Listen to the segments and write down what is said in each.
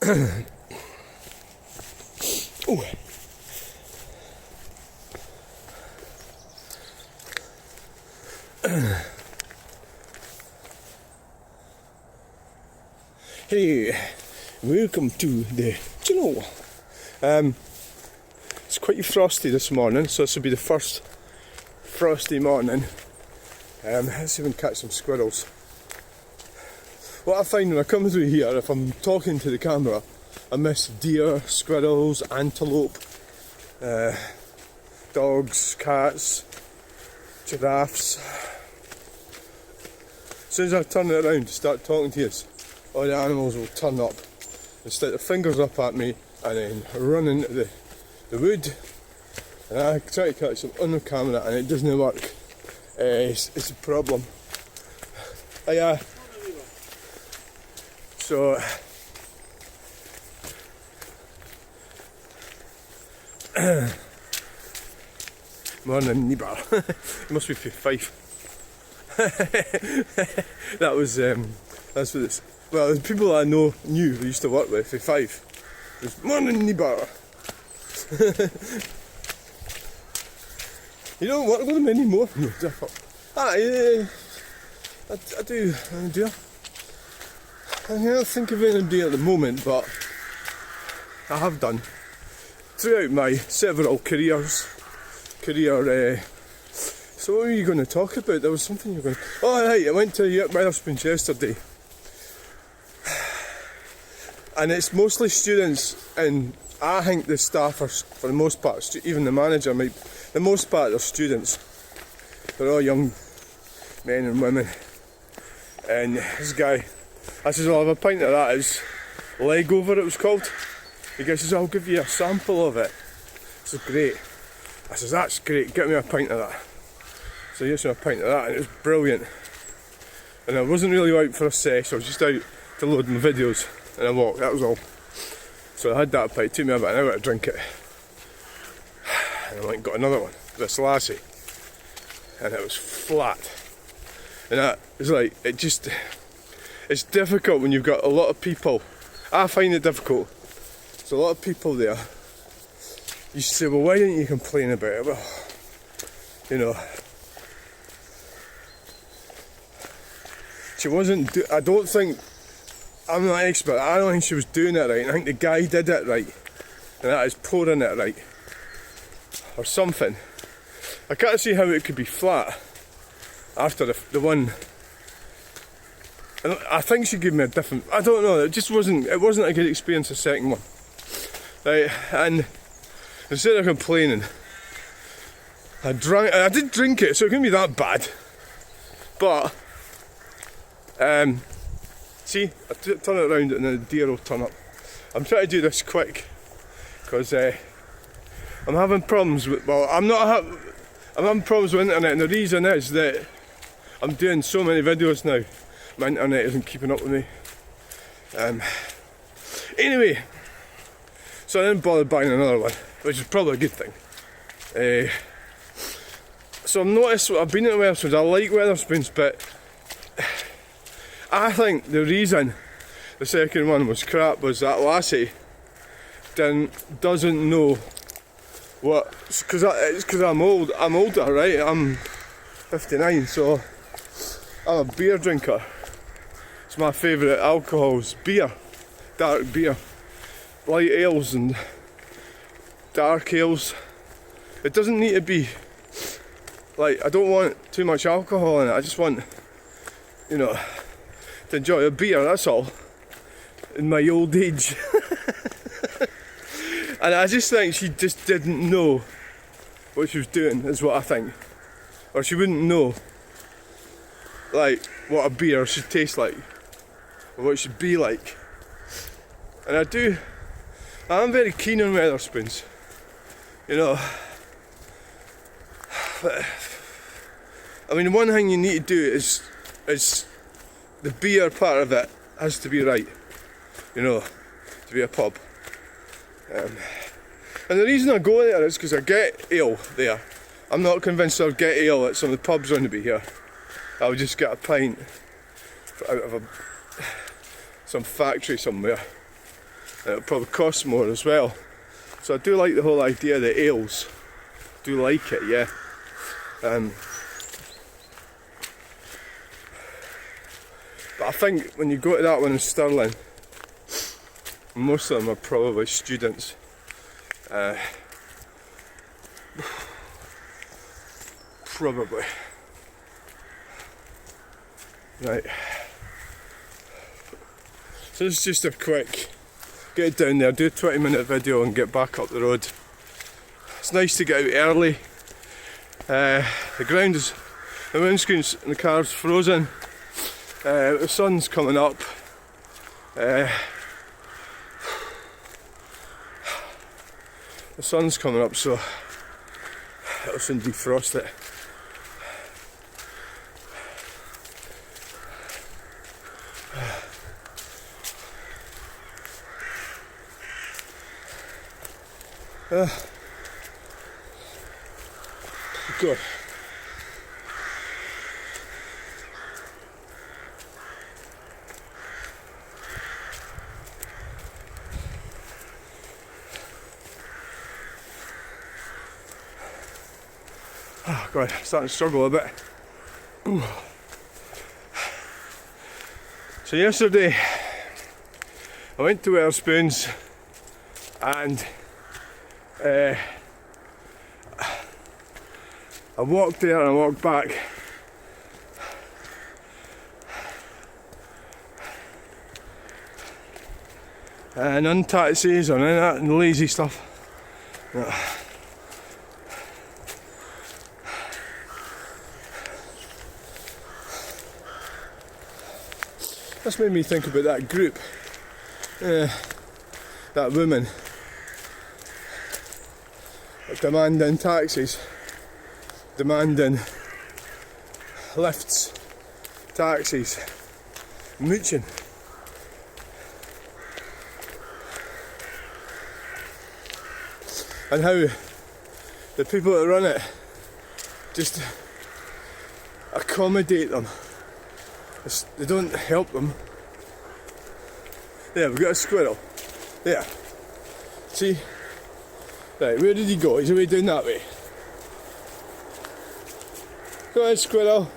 Oh. Hey, welcome to the channel. It's quite frosty this morning, so this will be the first frosty morning. Let's even catch some squirrels. What I find when I come through here, if I'm talking to the camera, I miss deer, squirrels, antelope, dogs, cats, giraffes. As soon as I turn it around to start talking to you, all the animals will turn up and stick their fingers up at me and then run into the wood. And I try to catch them on the camera and it doesn't work. It's a problem. So morning neighbour. Must be 5. That was that's what it's. Well, the people I knew who used to work with for 5. It was morning neighbour. You don't work with them anymore? No, different. I do. I can't think of any day at the moment, but I have done throughout my several careers. So what were you going to talk about? There was something you were going to... Oh right, I went to Wetherspoons yesterday. And it's mostly students, and I think the staff are, for the most part, even the manager might... The most part are students. They're all young men and women. And this guy, I says, I'll have a pint of that. It's leg over, it was called. The guy says, I'll give you a sample of it. This is great. I says, that's great, get me a pint of that. So he gets me a pint of that and it was brilliant. And I wasn't really out for a sesh, I was just out to load my videos and I walked, that was all. So I had that pint, it took me about an hour to drink it. And I went and got another one, this lassie. And it was flat. And that was like, it's difficult when you've got a lot of people. I find it difficult. There's a lot of people there. You say, well, why didn't you complain about it? Well, you know, she wasn't, I don't think, I'm not an expert, I don't think she was doing it right. I think the guy did it right. And that is pouring it right. Or something. I can't see how it could be flat after the one. I think she gave me a different, I don't know, it wasn't a good experience the second one. Right, and instead of complaining, I did drink it, so it couldn't be that bad. But, see, I turn it around and the deer will turn up. I'm trying to do this quick, because I'm having problems with, well, I'm having problems with internet, and the reason is that I'm doing so many videos now, my internet isn't keeping up with me. Anyway, so I didn't bother buying another one, which is probably a good thing. So I've noticed, I've been at Wetherspoons, I like Wetherspoons, but I think the reason the second one was crap was that lassie doesn't know what, it's because I'm older, right? I'm 59, so I'm a beer drinker. It's my favourite alcohols, beer, dark beer, light ales and dark ales. It doesn't need to be, like, I don't want too much alcohol in it, I just want, you know, to enjoy a beer, that's all, in my old age. And I just think she just didn't know what she was doing, is what I think. Or she wouldn't know, like, what a beer should taste like, or what it should be like. And I'm very keen on Wetherspoons, you know. But, I mean, one thing you need to do is the beer part of it has to be right, you know, to be a pub. And the reason I go there is because I get ale there. I'm not convinced I'll get ale at some of the pubs going to be here. I'll just get a pint out of some factory somewhere. It'll probably cost more as well. So I do like the whole idea of the ales. Do like it, yeah. But I think when you go to that one in Stirling, most of them are probably students. Probably. Right. So this is just a quick get down there, do a 20-minute video and get back up the road. It's nice to get out early. The ground is, the windscreen's in the car's frozen. The sun's coming up. The sun's coming up, so it'll soon defrost it. Good. Oh God, I'm starting to struggle a bit. Ooh. So yesterday I went to Wetherspoons and I walked there and I walked back. And none taxis or none of that and lazy stuff. No. This made me think about that group, that woman demanding taxis, demanding lifts, taxis, mooching. And how the people that run it just accommodate them. They don't help them. There, we've got a squirrel. There. See? Right, where did he go? He's away down that way. Go ahead, squirrel.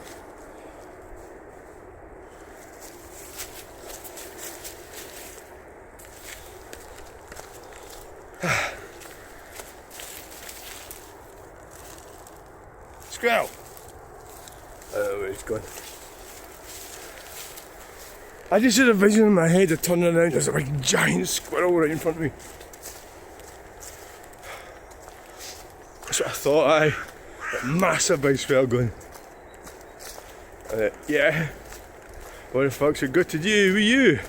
Squirrel! Oh, where he's gone. I just had a vision in my head of turning around, there's a big giant squirrel right in front of me. That's what I thought, a massive big squirrel going. Yeah, what the fuck's it got to do with you?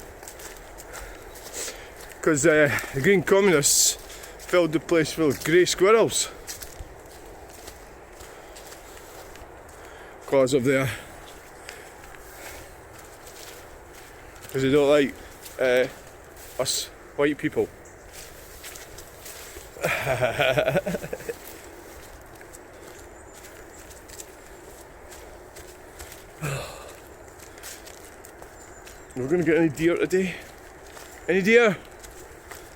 Because the Green Communists filled the place full of grey squirrels. Because of their... because they don't like us white people. We're going to get any deer today? Any deer?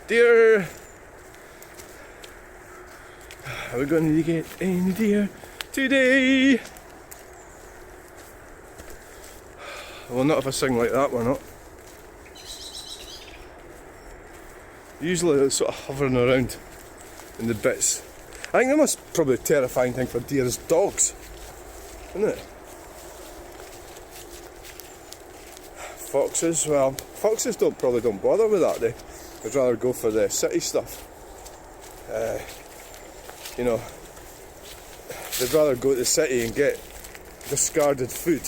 Deer! Are we going to get any deer today? Well, not if I sing like that, we're not. Usually they're sort of hovering around in the bits. I think the most probably terrifying thing for deer is dogs, isn't it? Foxes, well, foxes probably don't bother with that. They'd rather go for the city stuff. You know, they'd rather go to the city and get discarded food.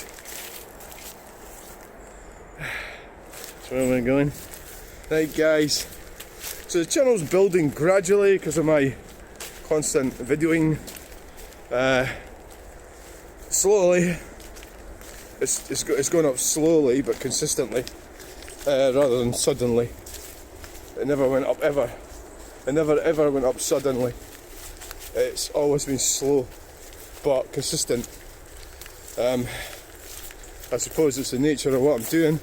So where am I going? Right, guys. So the channel's building gradually because of my constant videoing. Slowly. It's going up slowly but consistently, rather than suddenly. It never went up ever. It never ever went up suddenly. It's always been slow but consistent. I suppose it's the nature of what I'm doing.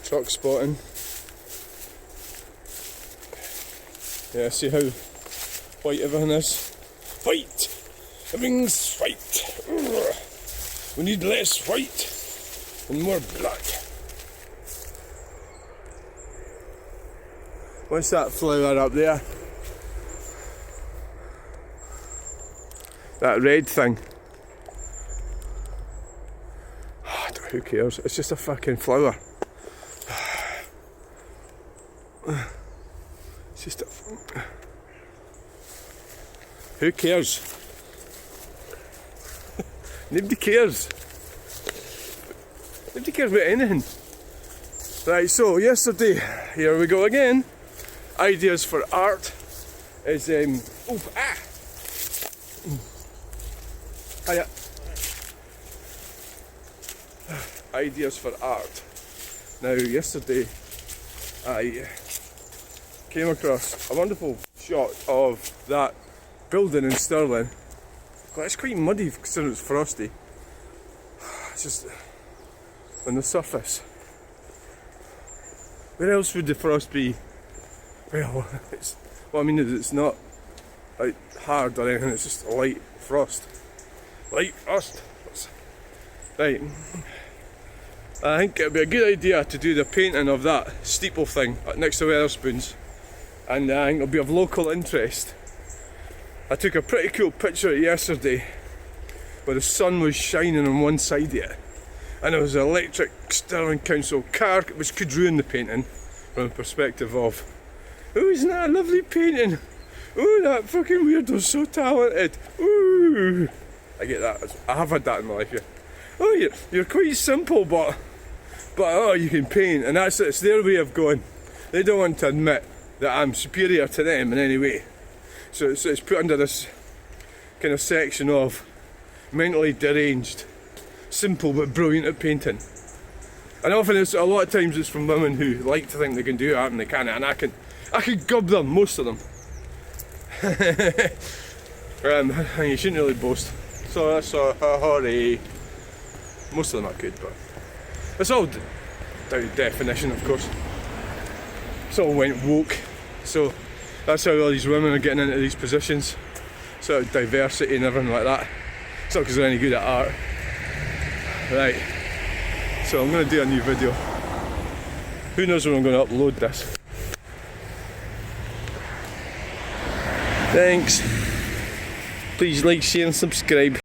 Truck spotting. Yeah, see how white everything is? White! Everything's white! Urgh. We need less white and more black. What's that flower up there? That red thing. Who cares? It's just a fucking flower. It's just a... Who cares? Nobody cares. Nobody cares about anything. Right, so yesterday, here we go again. Ideas for art is Hiya. Ideas for art. Now, yesterday I came across a wonderful shot of that building in Stirling. Well, it's quite muddy considering it's frosty. It's just on the surface. Where else would the frost be? Well, I mean is it's not like hard or anything, it's just a light frost. Light frost. Right. I think it'd be a good idea to do the painting of that steeple thing next to Wetherspoons, and I think it'll be of local interest. I took a pretty cool picture yesterday where the sun was shining on one side of it, and there was an electric Stirling Council car, which could ruin the painting from the perspective of, oh, isn't that a lovely painting? Oh, that fucking weirdo's so talented. Ooh, I get that. I have had that in my life. Yeah. Oh, you're quite simple, but oh, you can paint, and it's their way of going. They don't want to admit that I'm superior to them in any way. So it's put under this kind of section of mentally deranged, simple but brilliant at painting. And often a lot of times it's from women who like to think they can do art and they can't, and I can gub them, most of them. And you shouldn't really boast. So that's hooray. Most of them I could, but it's all down to definition, of course. It's all went woke, so that's how all these women are getting into these positions. Sort of diversity and everything like that. It's not because they're any good at art. Right, so I'm going to do a new video. Who knows when I'm going to upload this. Thanks. Please like, share and subscribe.